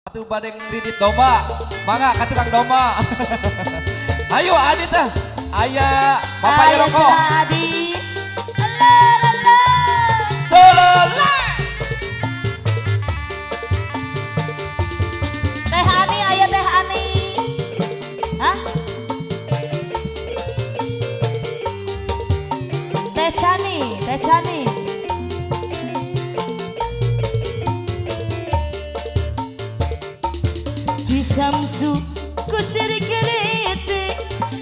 Atuh badeng didit domba, mangga ka tukang domba. Ayo Adit teh, aya Bapak Yoroko. Adit. Lala. Selala. Teh Ani, aya Teh Ani. Hah? Teh Chani, Teh Chani. Samsu kusir kerete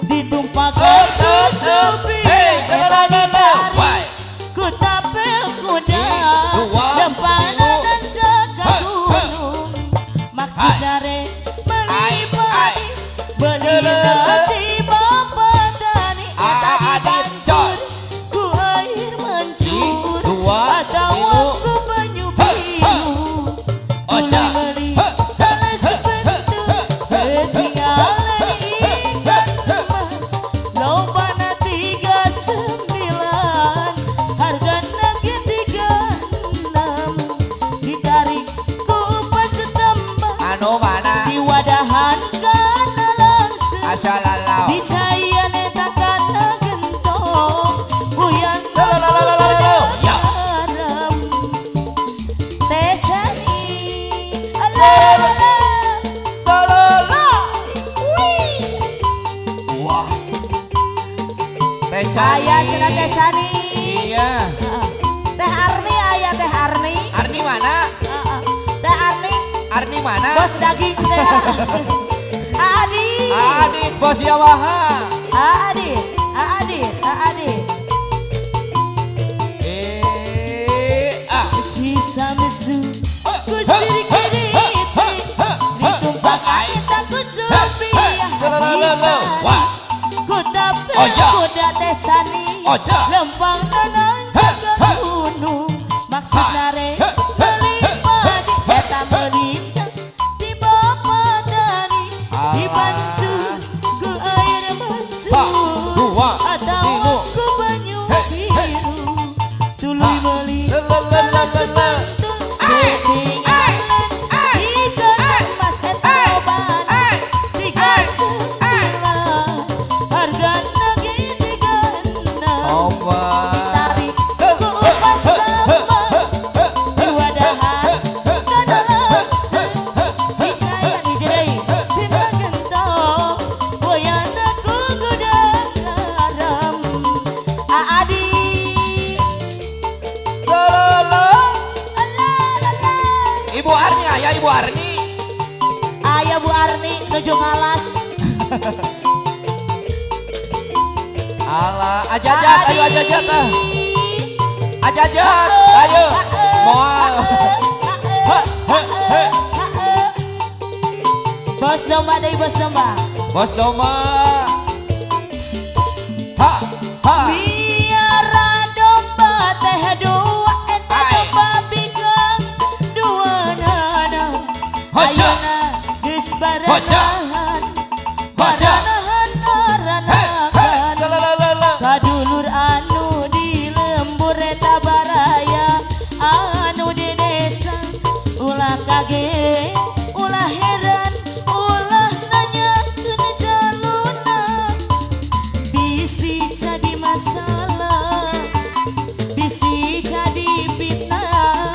ditumpahkan ku sepi ku tapel kuda dempanan dan jaga gunung maksud dari melipati belina tiba padani hancur ku air mancur atau aku banyu biru tuli meli diwadahan kana langsung Asyalalau dicayan eta kana gentong uyan Salalalalalalau ya garam Teh Chani alala salala wah Teh Chani aya cenah Teh Chani iya Teh Arni aya Teh Arni Arni mana Teh Arni Arni mana bos daging teh Adit Adit bos Yamaha Adit Cisamesu kusir kerete ditumpahkan kita ku sepi ku tapel kuda Teh Chani lempang danang jaga gunung maksud nare melipati eta melina tiba padani dibancur ku air mancur atau ku banyu biru tuluy meuli lelas sebantul ketinggalan ikan emas eta loban 39 hargana ge digandang tarik ku upas nama diwadahan kana langsung dicaya dijedai tina gentong boyana ku gudang garam Adi Ibu Arni aya Ibu Arni aya Bu Arni nuju ngalas Alah ajajat ayo ajajat teh ajajat ayo moal bos domba deui bos domba bos domba ha ha biara domba teh dua eta domba bigang dua nana ayeuna geus baranahan aranakan kadulur anu di lembur eta baraya anu di desa ulah kaget ulah heran ulah nanyakeun jaluna bisi jadi masalah bisi jadi fitnah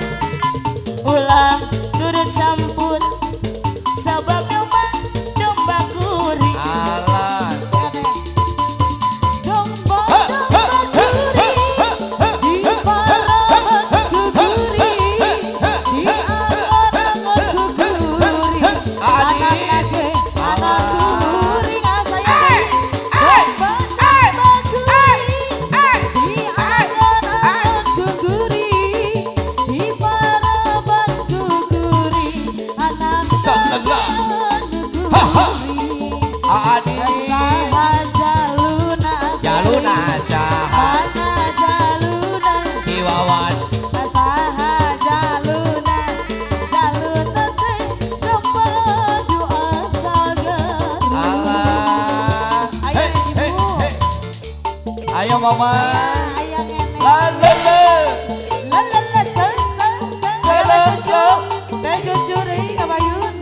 ulah turut campur sabab domba gurih alah domba gurih di parabat ku gurih di angan-angan ku gurih anak age anak gurih asaya domba gurih di angan-angan ku gurih di parabat ku gurih anak angan-angan ku gurih Adi jaluna saha si Wawan alah ayo mama lalele Lalala, cucuri, kabayun.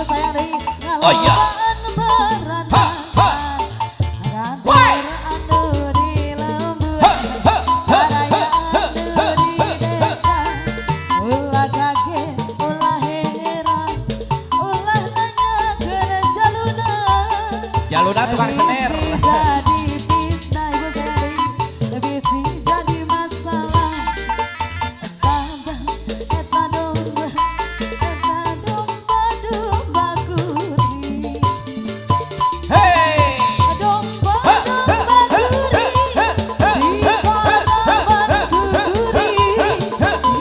sayang deui Oh, iya. ngaloban Ha, ha. berantakan Woi. anu di lembur Ha, ha, ha, Perayaan di desa, ulah kaget, ulah heran, ulah nanya ke jaluna. Jaluna tukang sener. Bisi jadi fitnah, ibu seri, bisi jadi masalah. Sabar, eta domba gurih. Hey. Domba Ha, ha, gurih. ha, ha, Di palawan kukuri,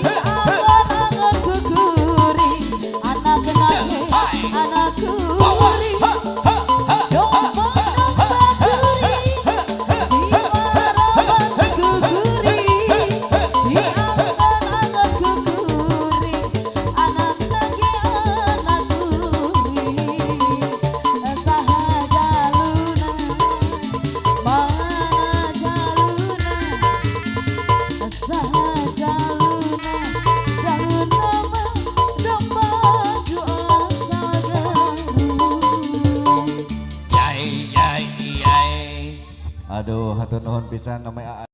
di angan-angan kukuri, anak kenake, anak kuri, domba kuri, di palawan kukuri, di angan-angan kukuri, anak nage anak kuri, saha jaluna, mana jaluna. Saha jaluna, jaluna mah domba jual sagaru. Yai, yai, yai. Aduh, hatur nuhun pisan namanya